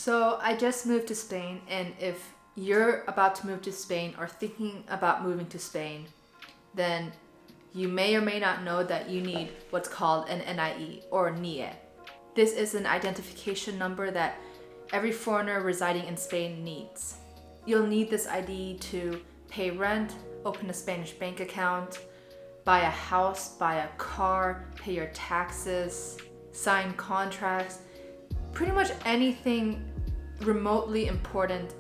So I just moved to Spain, and if you're about to move to Spain or thinking about moving to Spain, then you may or may not know that you need what's called an NIE or NIE. This is an identification number that every foreigner residing in Spain needs. You'll need this ID to pay rent, open a Spanish bank account, buy a house, buy a car, pay your taxes, sign contracts, pretty much anything remotely important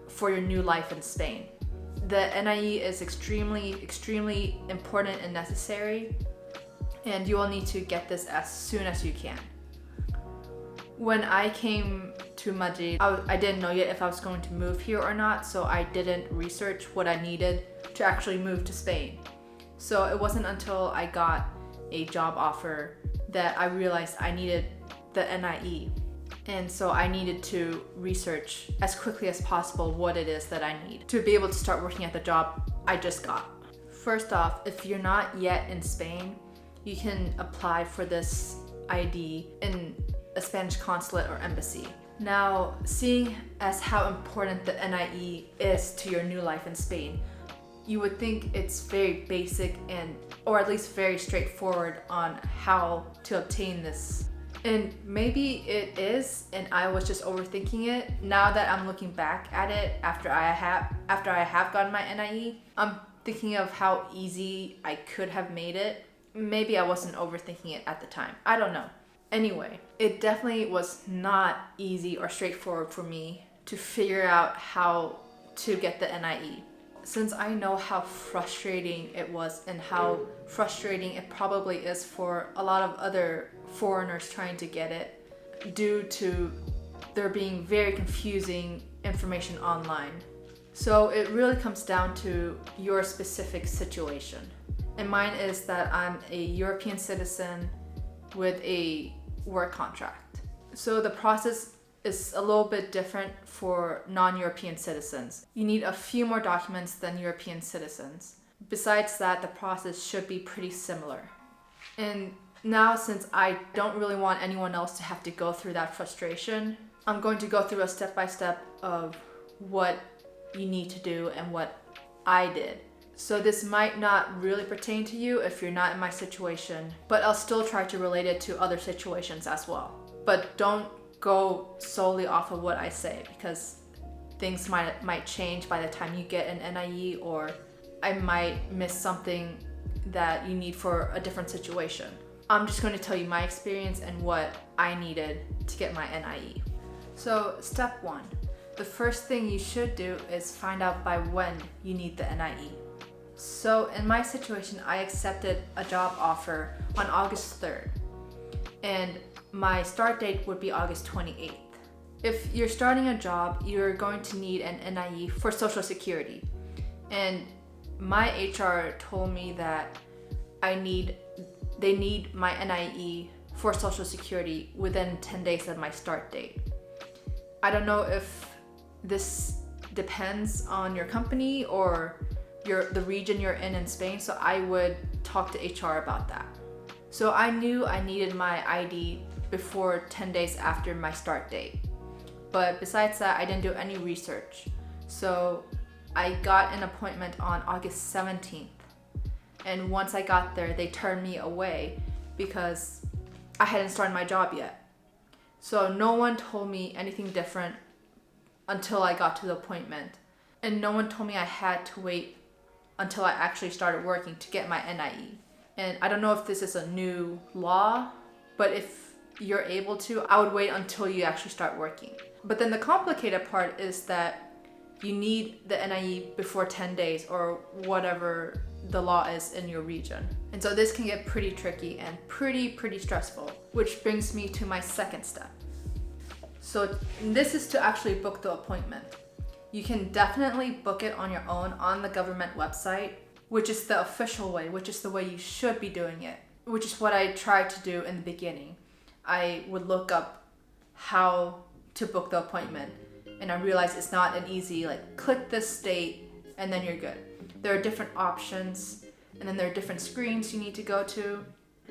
for your new life in Spain. The NIE is extremely important and necessary, and you will need to get this as soon as you can. When I came to Madrid, I didn't know yet if I was going to move here or not, so I didn't research what I needed to actually move to Spain. So it wasn't until I got a job offer that I realized I needed the NIE. And so I needed to research as quickly as possible what it is that I need to be able to start working at the job I just got. First off, if you're not yet in Spain, you can apply for this ID in a Spanish consulate or embassy. Now, seeing as how important the NIE is to your new life in Spain, you would think it's very basic or at least very straightforward on how to obtain this. And maybe it is, and I was just overthinking it. Now that I'm looking back at it after I have gotten my NIE, I'm thinking of how easy I could have made it. Maybe I wasn't overthinking it at the time. I don't know. Anyway, it definitely was not easy or straightforward for me to figure out how to get the NIE. Since I know how frustrating it was and how frustrating it probably is for a lot of other foreigners trying to get it, due to there being very confusing information online. So it really comes down to your specific situation. And mine is that I'm a European citizen with a work contract. So the process is a little bit different for non-European citizens. You need a few more documents than European citizens. Besides that, the process should be pretty similar. And now, since I don't really want anyone else to have to go through that frustration, I'm going to go through a step-by-step of what you need to do and what I did. So this might not really pertain to you if you're not in my situation, but I'll still try to relate it to other situations as well. But don't go solely off of what I say, because things might change by the time you get an NIE, or I might miss something that you need for a different situation. I'm just going to tell you my experience and what I needed to get my NIE. So step 1, the first thing you should do is find out by when you need the NIE. So in my situation, I accepted a job offer on August 3rd, and my start date would be August 28th. If you're starting a job, you're going to need an NIE for Social Security. And my HR told me that they need my NIE for Social Security within 10 days of my start date. I don't know if this depends on your company or the region you're in Spain, so I would talk to HR about that. So I knew I needed my ID before 10 days after my start date. But besides that, I didn't do any research. So I got an appointment on August 17th. And once I got there, they turned me away because I hadn't started my job yet. So no one told me anything different until I got to the appointment. And no one told me I had to wait until I actually started working to get my NIE. And I don't know if this is a new law, but if you're able to, I would wait until you actually start working. But then the complicated part is that you need the NIE before 10 days or whatever the law is in your region. And so this can get pretty tricky and pretty stressful, which brings me to my second step. So this is to actually book the appointment. You can definitely book it on your own on the government website, which is the official way, which is the way you should be doing it, which is what I tried to do in the beginning. I would look up how to book the appointment, and I realized it's not an easy, click this date and then you're good. There are different options, and then there are different screens you need to go to.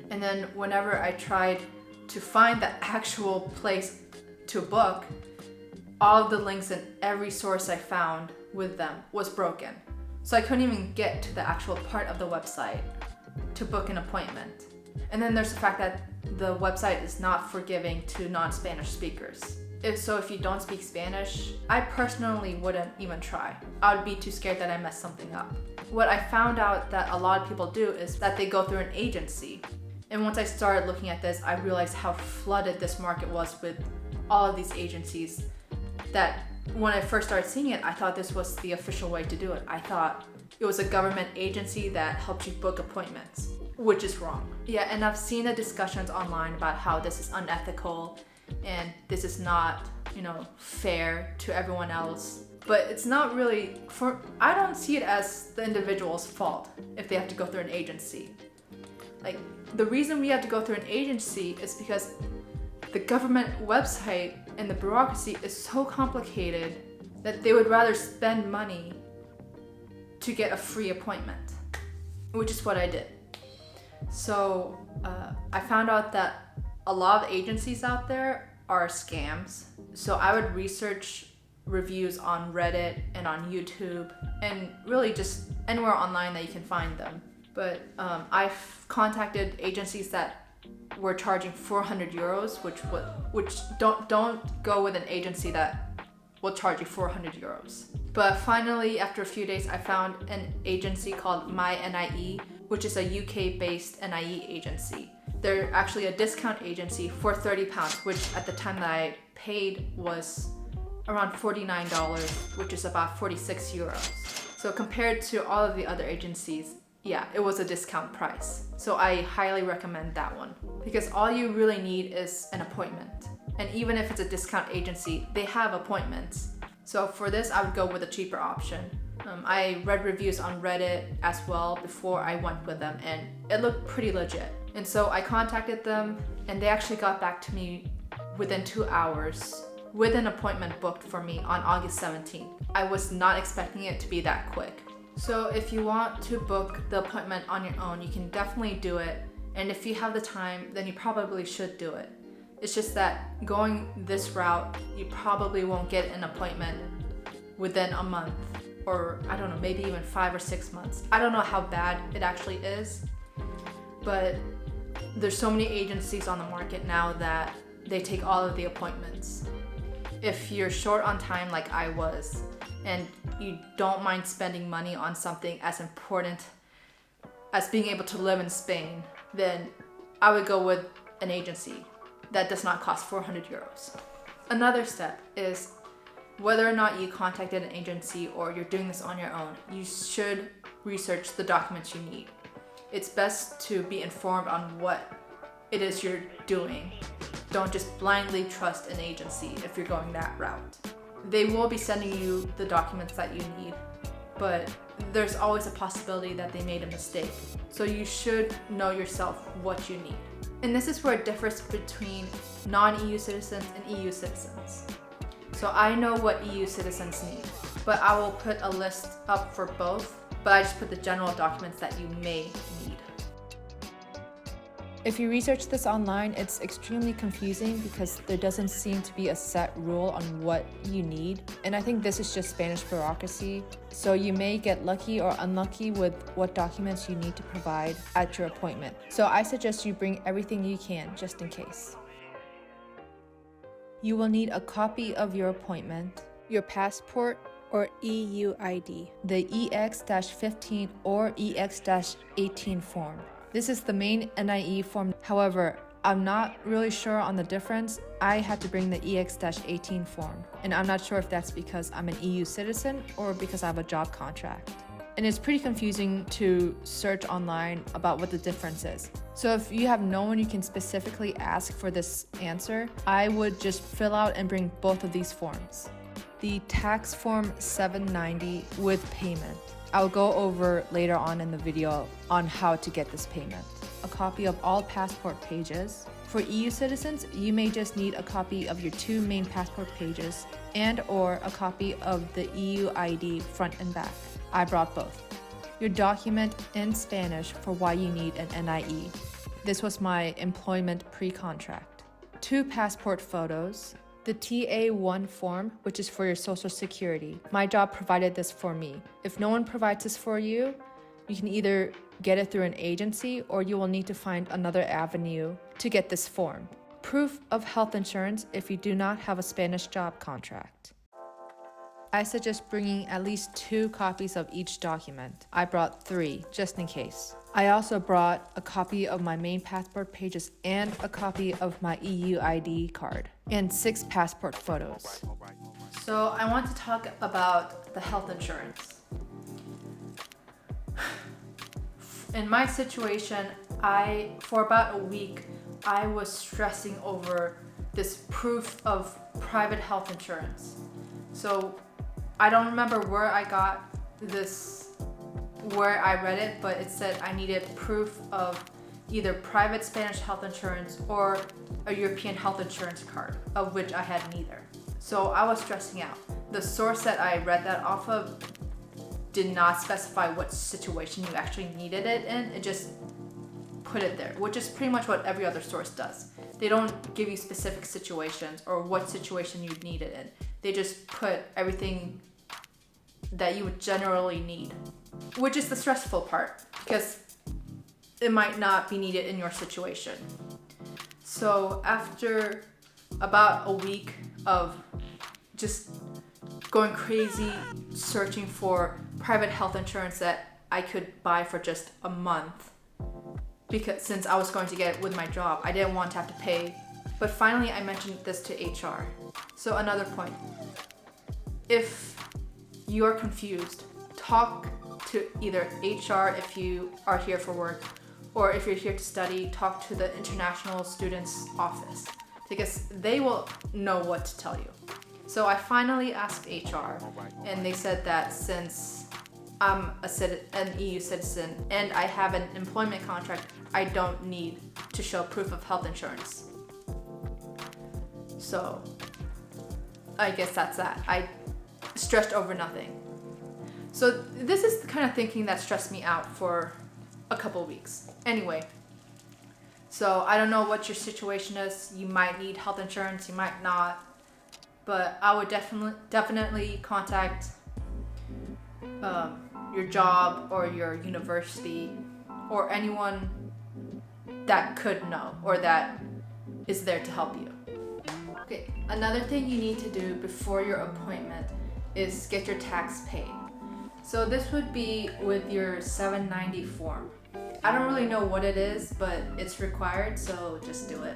And then whenever I tried to find the actual place to book, all of the links in every source I found with them was broken. So I couldn't even get to the actual part of the website to book an appointment. And then there's the fact that the website is not forgiving to non-Spanish speakers. If you don't speak Spanish, I personally wouldn't even try. I would be too scared that I messed something up. What I found out that a lot of people do is that they go through an agency. And once I started looking at this, I realized how flooded this market was with all of these agencies, that when I first started seeing it, I thought this was the official way to do it. I thought it was a government agency that helped you book appointments, which is wrong. Yeah, and I've seen the discussions online about how this is unethical and this is not, fair to everyone else. But it's not really, I don't see it as the individual's fault if they have to go through an agency. Like, the reason we have to go through an agency is because the government website and the bureaucracy is so complicated that they would rather spend money to get a free appointment, which is what I did. So I found out that a lot of agencies out there are scams. So I would research reviews on Reddit and on YouTube and really just anywhere online that you can find them. But I've contacted agencies that were charging 400 euros, which don't go with an agency that will charge you 400 euros. But finally, after a few days, I found an agency called My NIE, which is a UK-based NIE agency. They're actually a discount agency for £30, which at the time that I paid was around $49, which is about 46 euros. So compared to all of the other agencies, yeah, it was a discount price. So I highly recommend that one because all you really need is an appointment. And even if it's a discount agency, they have appointments. So for this, I would go with a cheaper option. I read reviews on Reddit as well before I went with them, and it looked pretty legit. And so I contacted them, and they actually got back to me within 2 hours with an appointment booked for me on August 17th. I was not expecting it to be that quick. So if you want to book the appointment on your own, you can definitely do it. And if you have the time, then you probably should do it. It's just that going this route, you probably won't get an appointment within a month, or I don't know, maybe even 5 or 6 months. I don't know how bad it actually is, but there's so many agencies on the market now that they take all of the appointments. If you're short on time like I was, and you don't mind spending money on something as important as being able to live in Spain, then I would go with an agency that does not cost 400 euros. Another step is whether or not you contacted an agency or you're doing this on your own, you should research the documents you need. It's best to be informed on what it is you're doing. Don't just blindly trust an agency if you're going that route. They will be sending you the documents that you need, but there's always a possibility that they made a mistake. So you should know yourself what you need. And this is where it differs between non-EU citizens and EU citizens. So I know what EU citizens need, but I will put a list up for both, but I just put the general documents that you may need. If you research this online, it's extremely confusing because there doesn't seem to be a set rule on what you need. And I think this is just Spanish bureaucracy. So you may get lucky or unlucky with what documents you need to provide at your appointment. So I suggest you bring everything you can just in case. You will need a copy of your appointment, your passport or EU ID, the EX-15 or EX-18 form. This is the main NIE form. However, I'm not really sure on the difference. I had to bring the EX-18 form, and I'm not sure if that's because I'm an EU citizen or because I have a job contract. And it's pretty confusing to search online about what the difference is. So if you have no one you can specifically ask for this answer, I would just fill out and bring both of these forms. The tax form 790 with payment. I'll go over later on in the video on how to get this payment. A copy of all passport pages. For EU citizens, you may just need a copy of your 2 main passport pages and or a copy of the EU ID front and back. I brought both. Your document in Spanish for why you need an NIE. This was my employment pre-contract. 2 passport photos, The TA1 form, which is for your social security. My job provided this for me. If no one provides this for you, you can either get it through an agency or you will need to find another avenue to get this form. Proof of health insurance if you do not have a Spanish job contract. I suggest bringing at least 2 copies of each document. I brought 3, just in case. I also brought a copy of my main passport pages and a copy of my EU ID card, and 6 passport photos. So I want to talk about the health insurance. In my situation, for about a week, I was stressing over this proof of private health insurance. So I don't remember where I got this, where I read it, but it said I needed proof of either private Spanish health insurance or a European health insurance card, of which I had neither. So I was stressing out. The source that I read that off of did not specify what situation you actually needed it in. It just put it there, which is pretty much what every other source does. They don't give you specific situations or what situation you need it in. They just put everything that you would generally need, which is the stressful part because it might not be needed in your situation. So after about a week of just going crazy searching for private health insurance that I could buy for just a month, because since I was going to get it with my job, I didn't want to have to pay. But finally I mentioned this to HR. So another point, if you're confused, talk to either HR if you are here for work, or if you're here to study, talk to the international students office because they will know what to tell you. So I finally asked HR and they said that since I'm an EU citizen and I have an employment contract, I don't need to show proof of health insurance. So I guess that's that. I stressed over nothing. So this is the kind of thinking that stressed me out for a couple weeks. Anyway, so I don't know what your situation is. You might need health insurance, you might not. But I would definitely contact your job or your university or anyone that could know or that is there to help you. Okay, another thing you need to do before your appointment is get your tax paid. So this would be with your 790 form. I don't really know what it is, but it's required, so just do it.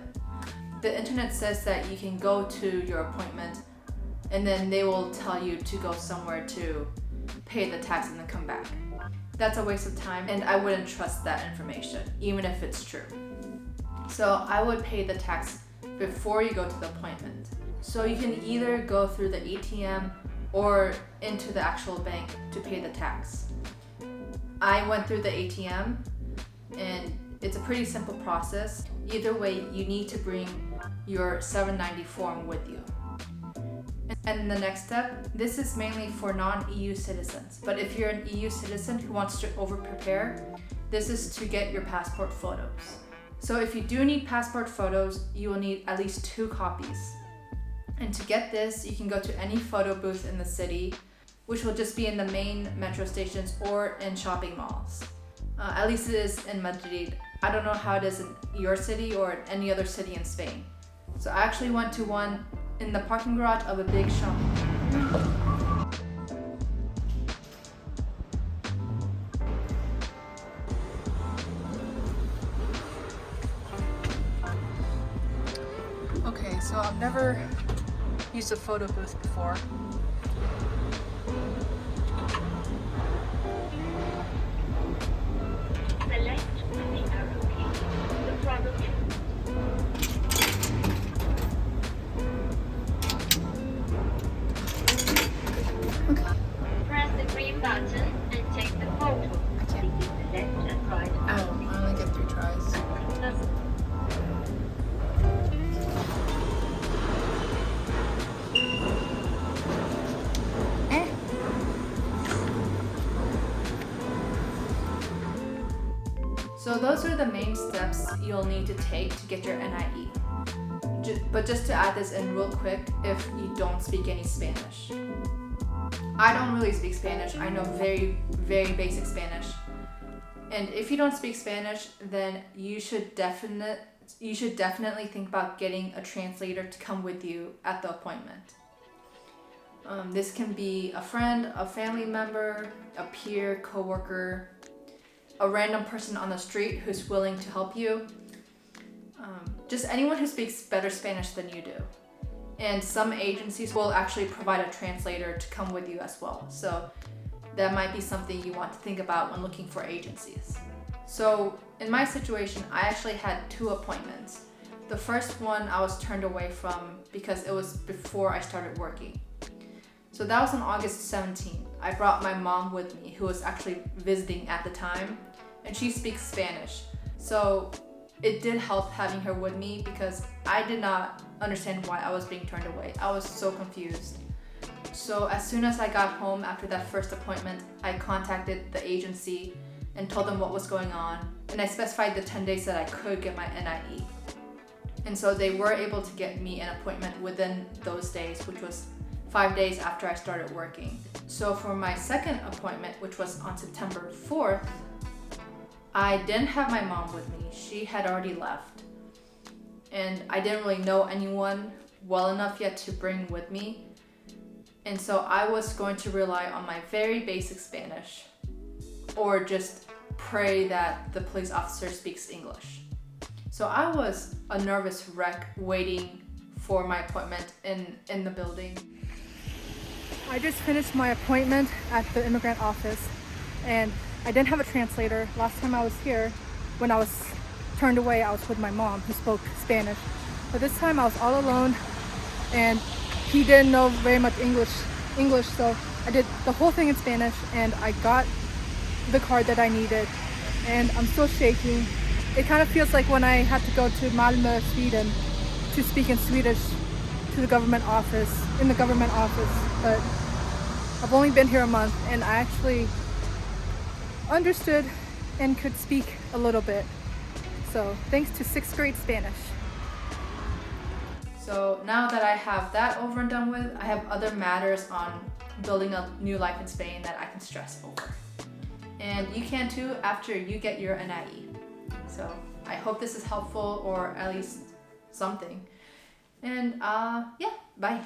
The internet says that you can go to your appointment and then they will tell you to go somewhere to pay the tax and then come back. That's a waste of time and I wouldn't trust that information, even if it's true. So I would pay the tax before you go to the appointment. So you can either go through the ATM or into the actual bank to pay the tax. I went through the ATM and it's a pretty simple process. Either way, you need to bring your 790 form with you. And the next step, this is mainly for non-EU citizens, but if you're an EU citizen who wants to over-prepare, this is to get your passport photos. So if you do need passport photos, you will need at least 2 copies. And to get this, you can go to any photo booth in the city, which will just be in the main metro stations or in shopping malls. At least it is in Madrid. I don't know how it is in your city or any other city in Spain. So I actually went to one in the parking garage of a big shopping mall. Okay, so I've never used a photo booth before. Select the arrow key. The product. Okay. Press the green button and take the photo. I can't. Use the left and right Oh, I only get 3 tries. arrows. So those are the main steps you'll need to take to get your NIE. But just to add this in real quick, if you don't speak any Spanish. I don't really speak Spanish. I know very, very basic Spanish. And if you don't speak Spanish, then you should definitely think about getting a translator to come with you at the appointment. This can be a friend, a family member, a peer, coworker, a random person on the street who's willing to help you. Just anyone who speaks better Spanish than you do. And some agencies will actually provide a translator to come with you as well. So that might be something you want to think about when looking for agencies. So in my situation, I actually had 2 appointments. The first one I was turned away from because it was before I started working. So that was on August 17th. I brought my mom with me, who was actually visiting at the time, and she speaks Spanish. So it did help having her with me because I did not understand why I was being turned away. I was so confused. So as soon as I got home after that first appointment, I contacted the agency and told them what was going on, and I specified the 10 days that I could get my NIE. And so they were able to get me an appointment within those days, which was 5 days after I started working. So for my second appointment, which was on September 4th, I didn't have my mom with me. She had already left. And I didn't really know anyone well enough yet to bring with me. And so I was going to rely on my very basic Spanish, or just pray that the police officer speaks English. So I was a nervous wreck waiting for my appointment in the building. I just finished my appointment at the immigrant office, and I didn't have a translator. Last time I was here, when I was turned away, I was with my mom who spoke Spanish. But this time I was all alone, and he didn't know very much English, so I did the whole thing in Spanish, and I got the card that I needed, and I'm still shaking. It kind of feels like when I had to go to Malmö, Sweden, to speak in Swedish in the government office, but I've only been here a month, and I actually understood and could speak a little bit. So thanks to 6th grade Spanish. So now that I have that over and done with, I have other matters on building a new life in Spain that I can stress over. And you can too after you get your NIE. So I hope this is helpful, or at least something. And yeah, bye.